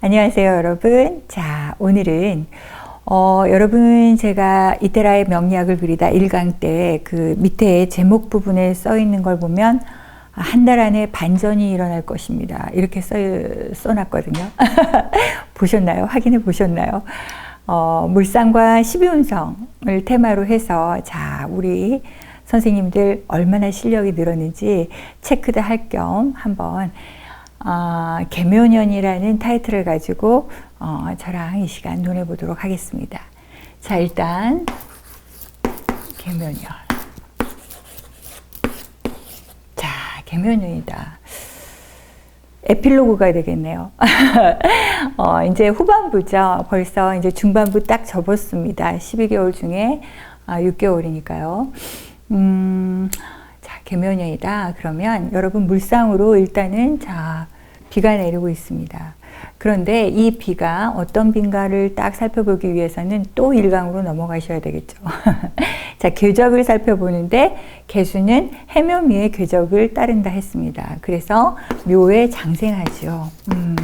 안녕하세요, 여러분. 자, 오늘은 여러분 제가 이테라의 명리학을 그리다 1강 때 그 밑에 제목 부분에 써 있는 걸 보면 한 달 안에 반전이 일어날 것입니다. 이렇게 써놨거든요. 보셨나요? 확인해 보셨나요? 물상과 12운성을 테마로 해서 자, 우리 선생님들 얼마나 실력이 늘었는지 체크도 할 겸 한번 계묘년이라는 타이틀을 가지고 저랑 이 시간 논해보도록 하겠습니다. 자, 일단 계묘년. 자, 계묘년이다. 에필로그가 되겠네요. 이제 후반부죠. 벌써 이제 중반부 딱 접었습니다. 12개월 중에 6개월이니까요. 자, 계묘년이다. 그러면 여러분 물상으로 일단은 자, 비가 내리고 있습니다. 그런데 이 비가 어떤 비인가를 딱 살펴보기 위해서는 또 1강으로 넘어가셔야 되겠죠. 자, 궤적을 살펴보는데 개수는 해묘미의 궤적을 따른다 했습니다. 그래서 묘에 장생하죠.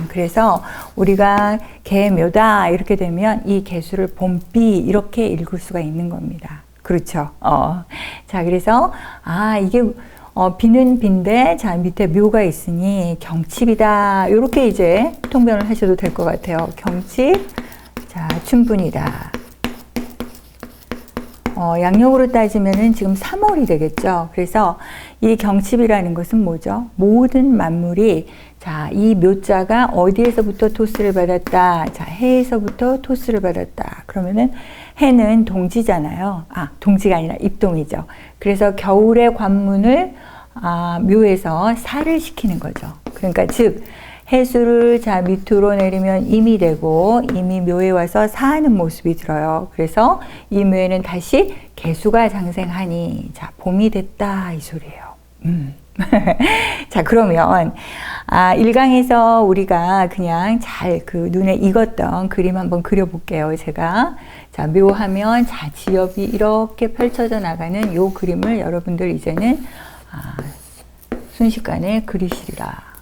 그래서 우리가 계묘다 이렇게 되면 이 개수를 봄비 이렇게 읽을 수가 있는 겁니다. 그렇죠. 자, 그래서 이게 비는 빈데 자, 밑에 묘가 있으니 경칩이다. 이렇게 이제 통변을 하셔도 될 것 같아요. 경칩, 자, 춘분이다. 양력으로 따지면은 지금 3월이 되겠죠. 그래서 이 경칩이라는 것은 뭐죠? 모든 만물이 자, 이 묘자가 어디에서부터 토스를 받았다. 자, 해에서부터 토스를 받았다. 그러면은 해는 동지잖아요. 동지가 아니라 입동이죠. 그래서 겨울의 관문을 묘에서 살을 시키는 거죠. 그러니까 즉 해수를 자 밑으로 내리면 임이 되고 임이 묘에 와서 사하는 모습이 들어요. 그래서 이 묘에는 다시 개수가 장생하니 자 봄이 됐다 이 소리예요. 자, 그러면 1강에서 우리가 그냥 잘 그 눈에 익었던 그림 한번 그려볼게요. 제가 자, 묘하면 자 지엽이 이렇게 펼쳐져 나가는 요 그림을 여러분들 이제는 순식간에 그리시리라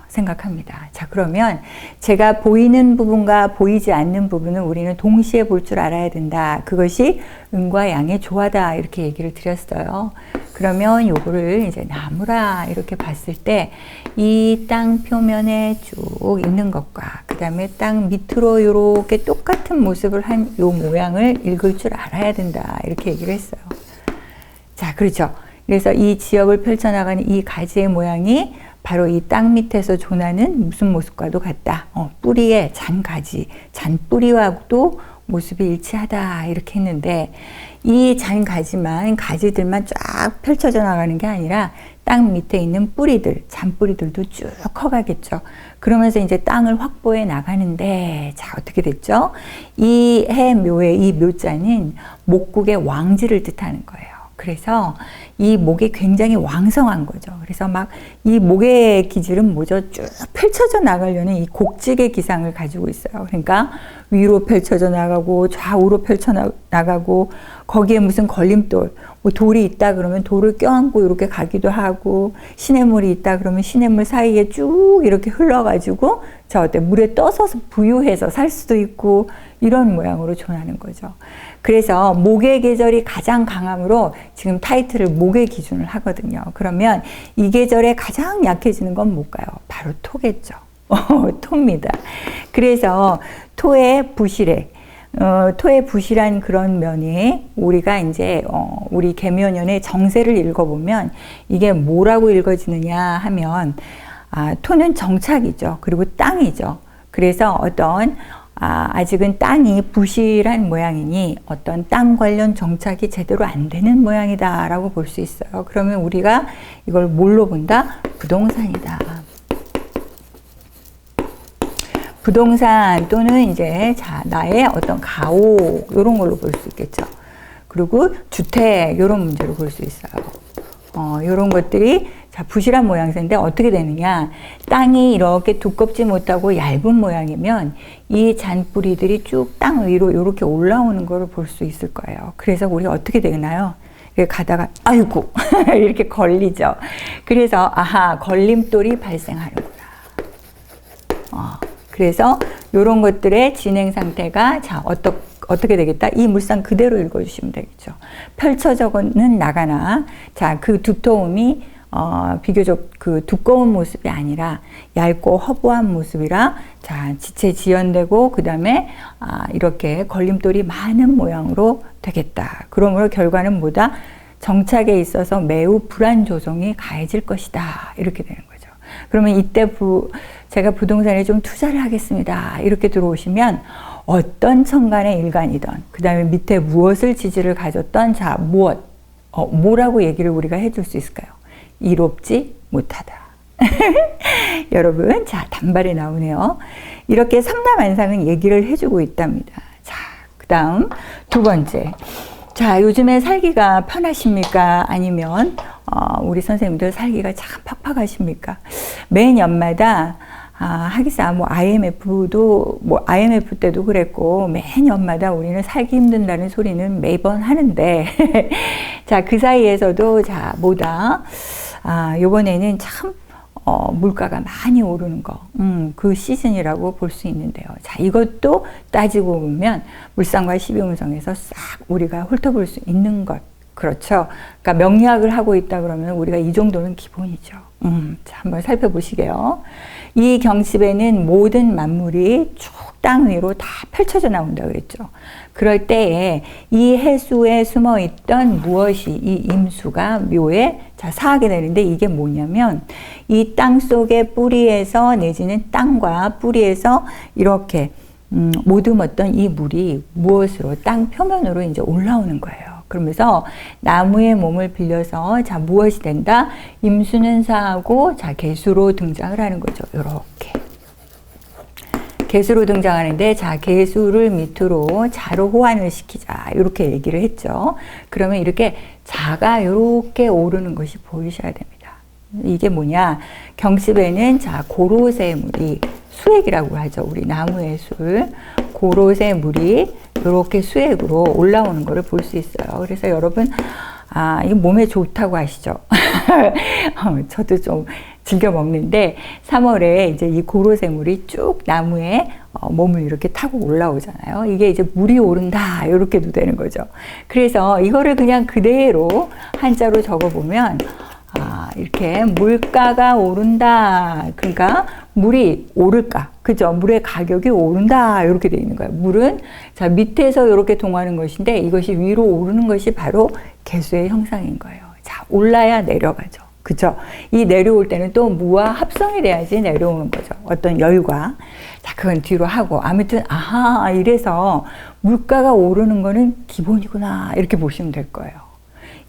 생각합니다. 자, 그러면 제가 보이는 부분과 보이지 않는 부분은 우리는 동시에 볼 줄 알아야 된다. 그것이 음과 양의 조화다. 이렇게 얘기를 드렸어요. 그러면 요거를 이제 나무라 이렇게 봤을 때 이 땅 표면에 쭉 있는 것과 그 다음에 땅 밑으로 이렇게 똑같은 모습을 한 요 모양을 읽을 줄 알아야 된다. 이렇게 얘기를 했어요. 자, 그렇죠. 그래서 이 지역을 펼쳐나가는 이 가지의 모양이 바로 이 땅 밑에서 조나는 무슨 모습과도 같다. 뿌리의 잔가지, 잔뿌리와도 모습이 일치하다. 이렇게 했는데 이 잔가지만, 가지들만 쫙 펼쳐져 나가는 게 아니라 땅 밑에 있는 뿌리들, 잔뿌리들도 쭉 커가겠죠. 그러면서 이제 땅을 확보해 나가는데 자, 어떻게 됐죠? 이 해묘의 이 묘자는 목국의 왕지를 뜻하는 거예요. 그래서 이 목이 굉장히 왕성한 거죠. 그래서 막 이 목의 기질은 뭐죠? 쭉 펼쳐져 나가려는 이 곡직의 기상을 가지고 있어요. 그러니까 위로 펼쳐져 나가고 좌우로 펼쳐 나가고 거기에 무슨 걸림돌, 뭐 돌이 있다 그러면 돌을 껴안고 이렇게 가기도 하고 시냇물이 있다 그러면 시냇물 사이에 쭉 이렇게 흘러가지고 물에 떠서 부유해서 살 수도 있고 이런 모양으로 조나는 거죠. 그래서 목의 계절이 가장 강함으로 지금 타이틀을 목의 기준을 하거든요. 그러면 이 계절에 가장 약해지는 건 뭘까요? 바로 토겠죠. 토입니다. 그래서 토의 부실액, 토의 부실한 그런 면에 우리가 이제 우리 계묘년의 정세를 읽어보면 이게 뭐라고 읽어지느냐 하면 토는 정착이죠. 그리고 땅이죠. 그래서 아직은 땅이 부실한 모양이니 어떤 땅 관련 정착이 제대로 안 되는 모양이다 라고 볼 수 있어요. 그러면 우리가 이걸 뭘로 본다? 부동산이다. 부동산 또는 이제 나의 어떤 가오 이런 걸로 볼 수 있겠죠. 그리고 주택 이런 문제로 볼 수 있어요. 이런 것들이 자, 부실한 모양새인데 어떻게 되느냐. 땅이 이렇게 두껍지 못하고 얇은 모양이면 이 잔뿌리들이 쭉 땅 위로 이렇게 올라오는 걸 볼 수 있을 거예요. 그래서 우리가 어떻게 되나요? 이렇게 가다가 아이고 이렇게 걸리죠. 그래서 걸림돌이 발생하는구나. 그래서 이런 것들의 진행 상태가 자, 어떻게 되겠다? 이 물상 그대로 읽어주시면 되겠죠. 펼쳐져는 나가나, 자, 그 두터움이 비교적 그 두꺼운 모습이 아니라 얇고 허브한 모습이라, 자, 지체 지연되고, 그 다음에, 이렇게 걸림돌이 많은 모양으로 되겠다. 그러므로 결과는 뭐다? 정착에 있어서 매우 불안 조성이 가해질 것이다. 이렇게 되는 거죠. 그러면 이때 제가 부동산에 좀 투자를 하겠습니다. 이렇게 들어오시면 어떤 천간의 일간이든, 그 다음에 밑에 무엇을 지지를 가졌던, 자, 뭐라고 얘기를 우리가 해줄 수 있을까요? 이롭지 못하다. 여러분, 자, 단발에 나오네요. 이렇게 삼남안상은 얘기를 해주고 있답니다. 자, 그 다음 두 번째. 자, 요즘에 살기가 편하십니까? 아니면 우리 선생님들 살기가 참 팍팍하십니까? 매 연마다 하기사 IMF 때도 그랬고 매년마다 우리는 살기 힘든다는 소리는 매번 하는데 자, 그 사이에서도 자, 요번에는 참 물가가 많이 오르는 거, 그 시즌이라고 볼 수 있는데요. 자, 이것도 따지고 보면 물상과 12운성에서 싹 우리가 훑어볼 수 있는 것. 그렇죠. 그러니까 명리학을 하고 있다 그러면 우리가 이 정도는 기본이죠. 자, 한번 살펴보시게요. 이 경칩에는 모든 만물이 쭉 땅 위로 다 펼쳐져 나온다 그랬죠. 그럴 때에 이 해수에 숨어 있던 무엇이 이 임수가 묘에 자, 사하게 되는데 이게 뭐냐면 이 땅 속의 뿌리에서 내지는 땅과 뿌리에서 이렇게 모듬었던 이 물이 무엇으로 땅 표면으로 이제 올라오는 거예요. 그러면서 나무의 몸을 빌려서 자, 무엇이 된다? 임수는 사하고 자, 개수로 등장을 하는 거죠. 요렇게. 개수로 등장하는데 자, 개수를 밑으로 자로 호환을 시키자. 이렇게 얘기를 했죠. 그러면 이렇게 자가 이렇게 오르는 것이 보이셔야 됩니다. 이게 뭐냐? 경칩에는 자, 고로쇠 물이 수액이라고 하죠. 우리 나무의 술. 고로쇠 물이 이렇게 수액으로 올라오는 것을 볼 수 있어요. 그래서 여러분, 이거 몸에 좋다고 아시죠? 저도 좀 즐겨 먹는데 3월에 이제 이 고로쇠물이 쭉 나무에 몸을 이렇게 타고 올라오잖아요. 이게 이제 물이 오른다 이렇게도 되는 거죠. 그래서 이거를 그냥 그대로 한자로 적어보면 이렇게 물가가 오른다. 그러니까 물이 오를까? 그죠? 물의 가격이 오른다. 이렇게 되어 있는 거예요. 물은 자, 밑에서 이렇게 동하는 것인데 이것이 위로 오르는 것이 바로 개수의 형상인 거예요. 자, 올라야 내려가죠. 그죠? 이 내려올 때는 또 무와 합성이 돼야지 내려오는 거죠. 어떤 열과. 자, 그건 뒤로 하고. 아무튼, 이래서 물가가 오르는 거는 기본이구나. 이렇게 보시면 될 거예요.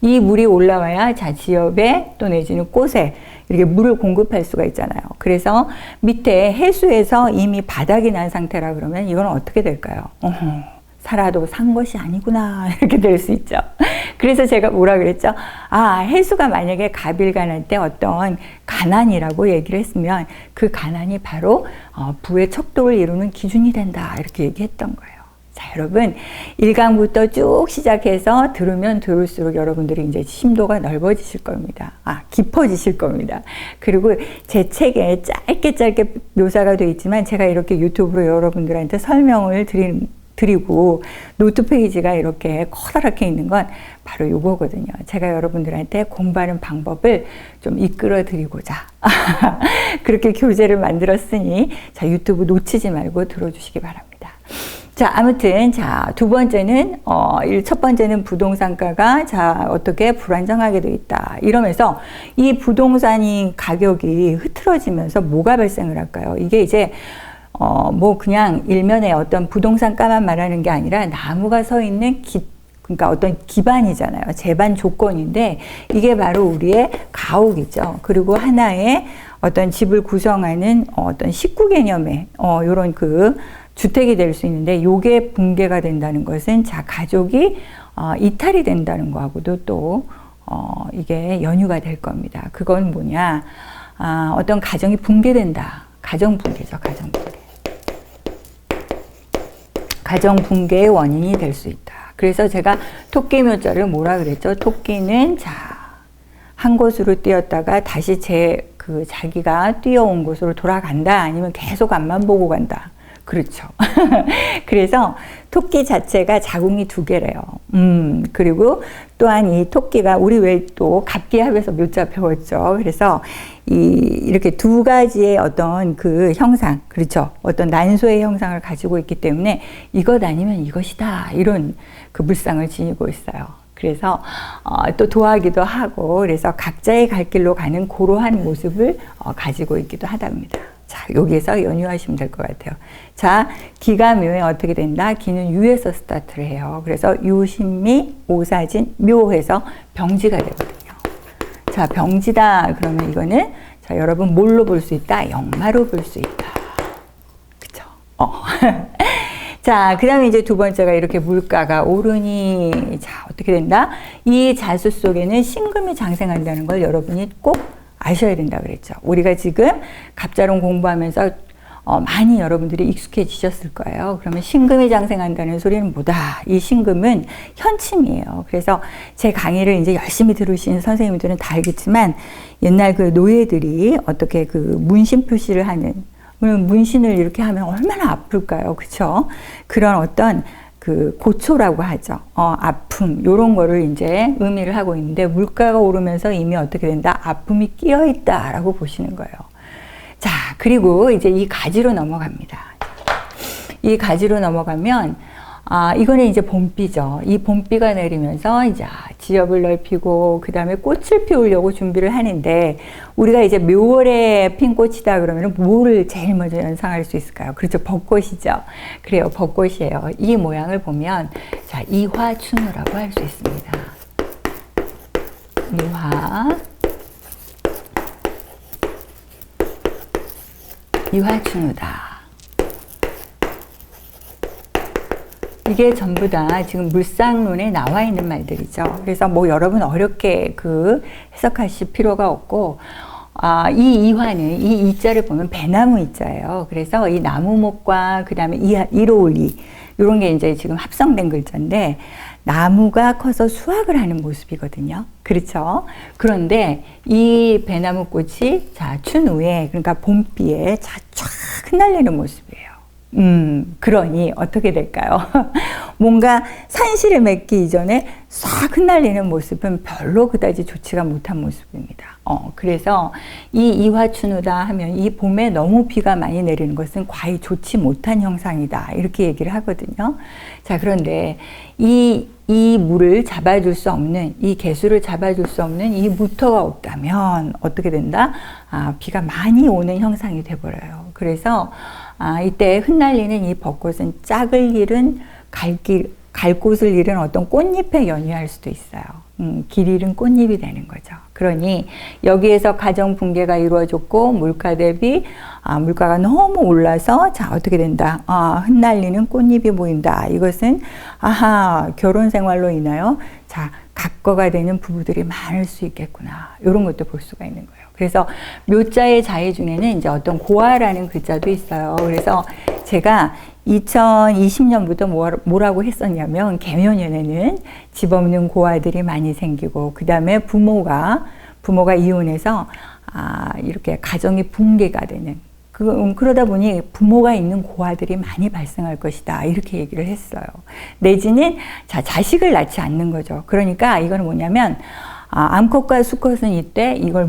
이 물이 올라와야 자, 지엽에 또 내지는 꽃에 이렇게 물을 공급할 수가 있잖아요. 그래서 밑에 해수에서 이미 바닥이 난 상태라 그러면 이건 어떻게 될까요? 살아도 산 것이 아니구나 이렇게 될 수 있죠. 그래서 제가 뭐라 그랬죠? 해수가 만약에 갑일간할 때 어떤 가난이라고 얘기를 했으면 그 가난이 바로 부의 척도를 이루는 기준이 된다 이렇게 얘기했던 거예요. 자, 여러분 1강부터 쭉 시작해서 들으면 들을수록 여러분들이 이제 심도가 넓어지실 겁니다. 깊어지실 겁니다. 그리고 제 책에 짧게 묘사가 되어 있지만 제가 이렇게 유튜브로 여러분들한테 설명을 드리고 노트 페이지가 이렇게 커다랗게 있는 건 바로 이거거든요. 제가 여러분들한테 공부하는 방법을 좀 이끌어 드리고자 그렇게 교재를 만들었으니 자, 유튜브 놓치지 말고 들어주시기 바랍니다. 자, 아무튼, 자, 두 번째는, 첫 번째는 부동산가가, 자, 어떻게 불안정하게 돼 있다. 이러면서 이 부동산이 가격이 흐트러지면서 뭐가 발생을 할까요? 이게 이제, 그냥 일면에 어떤 부동산가만 말하는 게 아니라 나무가 서 있는 그러니까 어떤 기반이잖아요. 제반 조건인데 이게 바로 우리의 가옥이죠. 그리고 하나의 어떤 집을 구성하는 어떤 식구 개념의, 요런 주택이 될 수 있는데 요게 붕괴가 된다는 것은 자, 가족이 이탈이 된다는 거하고도 또 이게 연유가 될 겁니다. 그건 뭐냐? 어떤 가정이 붕괴된다. 가정 붕괴죠. 가정 붕괴. 가정 붕괴의 원인이 될 수 있다. 그래서 제가 토끼 묘자를 뭐라 그랬죠? 토끼는 자, 한 곳으로 뛰었다가 다시 그 자기가 뛰어온 곳으로 돌아간다, 아니면 계속 앞만 보고 간다. 그렇죠. 그래서 토끼 자체가 자궁이 2개래요. 그리고 또한 이 토끼가, 우리 왜 또 갑기합에서 묘자 배웠죠. 그래서 이렇게 2가지의 어떤 그 형상, 그렇죠. 어떤 난소의 형상을 가지고 있기 때문에 이것 아니면 이것이다, 이런 그 물상을 지니고 있어요. 그래서 또 도하기도 하고, 그래서 각자의 갈 길로 가는 그러한 모습을 가지고 있기도 하답니다. 자, 여기에서 연유하시면 될 것 같아요. 자, 기가 묘에 어떻게 된다? 기는 유에서 스타트를 해요. 그래서 유신미, 오사진, 묘해서 병지가 되거든요. 자, 병지다 그러면 이거는, 자, 여러분 뭘로 볼 수 있다? 역마로 볼 수 있다. 그쵸? 자, 그 다음에 이제 2번째가 이렇게 물가가 오르니, 자, 어떻게 된다? 이 자수 속에는 신금이 장생한다는 걸 여러분이 꼭 아셔야 된다 그랬죠. 우리가 지금 갑자론 공부하면서 많이 여러분들이 익숙해지셨을 거예요. 그러면 신금이 장생한다는 소리는 뭐다? 이 신금은 현침이에요. 그래서 제 강의를 이제 열심히 들으신 선생님들은 다 알겠지만, 옛날 그 노예들이 어떻게 그 문신 표시를 하는, 문신을 이렇게 하면 얼마나 아플까요? 그쵸? 그런 어떤 그 고초라고 하죠. 아픔, 요런 거를 이제 의미를 하고 있는데, 물가가 오르면서 이미 어떻게 된다? 아픔이 끼어 있다라고 보시는 거예요. 자, 그리고 이제 이 가지로 넘어갑니다. 이 가지로 넘어가면, 이거는 이제 봄비죠. 이 봄비가 내리면서 이제 지엽을 넓히고, 그 다음에 꽃을 피우려고 준비를 하는데, 우리가 이제 묘월에 핀 꽃이다 그러면 뭐를 제일 먼저 연상할 수 있을까요? 그렇죠. 벚꽃이죠. 그래요. 벚꽃이에요. 이 모양을 보면, 자, 이화춘우라고 할 수 있습니다. 이화춘우다. 이게 전부 다 지금 물상론에 나와 있는 말들이죠. 그래서 뭐 여러분 어렵게 그 해석하실 필요가 없고, 이 이화는, 이 이자를 보면 배나무 이자예요. 그래서 이 나무목과 그 다음에 이로울리, 이런 게 이제 지금 합성된 글자인데, 나무가 커서 수확을 하는 모습이거든요. 그렇죠? 그런데 이 배나무 꽃이, 자, 춘우에, 그러니까 봄비에 쫙 흩날리는 모습이에요. 그러니 어떻게 될까요? 뭔가 산실을 맺기 이전에 싹 흩날리는 모습은 별로 그다지 좋지가 못한 모습입니다. 그래서 이 이화춘우다 하면 이 봄에 너무 비가 많이 내리는 것은 과히 좋지 못한 형상이다, 이렇게 얘기를 하거든요. 자, 그런데 이 물을 잡아줄 수 없는, 이 개수를 잡아줄 수 없는 이 무터가 없다면 어떻게 된다? 비가 많이 오는 형상이 돼버려요. 그래서 이때 흩날리는 이 벚꽃은 짝을 잃은 갈 곳을 잃은 어떤 꽃잎에 연유할 수도 있어요. 길 잃은 꽃잎이 되는 거죠. 그러니 여기에서 가정 붕괴가 이루어졌고, 물가 대비 물가가 너무 올라서, 자, 어떻게 된다? 흩날리는 꽃잎이 보인다. 이것은 결혼 생활로 인하여, 자, 각거가 되는 부부들이 많을 수 있겠구나, 이런 것도 볼 수가 있는 거예요. 그래서 묘자의 자의 중에는 이제 어떤 고아라는 글자도 있어요. 그래서 제가 2020년부터 뭐라고 했었냐면, 개묘년에는 집 없는 고아들이 많이 생기고, 그 다음에 부모가 이혼해서 이렇게 가정이 붕괴가 되는, 그러다 보니 부모가 있는 고아들이 많이 발생할 것이다, 이렇게 얘기를 했어요. 내지는, 자, 자식을 낳지 않는 거죠. 그러니까 이거는 뭐냐면, 암컷과 수컷은 이때 이걸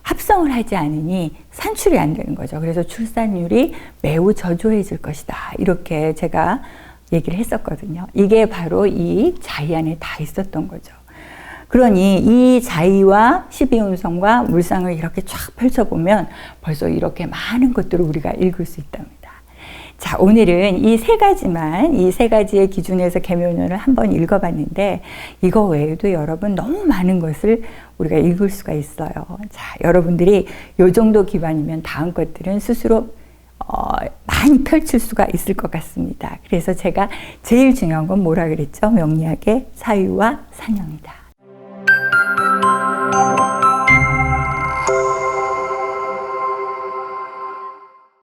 합성을 하지 않으니 산출이 안 되는 거죠. 그래서 출산율이 매우 저조해질 것이다, 이렇게 제가 얘기를 했었거든요. 이게 바로 이 자의 안에 다 있었던 거죠. 그러니 이 자의와 12운성과 물상을 이렇게 쫙 펼쳐보면 벌써 이렇게 많은 것들을 우리가 읽을 수 있답니다. 자, 오늘은 이 세 가지의 기준에서 개묘년을 한번 읽어봤는데, 이거 외에도 여러분 너무 많은 것을 우리가 읽을 수가 있어요. 자, 여러분들이 요 정도 기반이면 다음 것들은 스스로 많이 펼칠 수가 있을 것 같습니다. 그래서 제가 제일 중요한 건 뭐라 그랬죠? 명리학의 사유와 산형이다.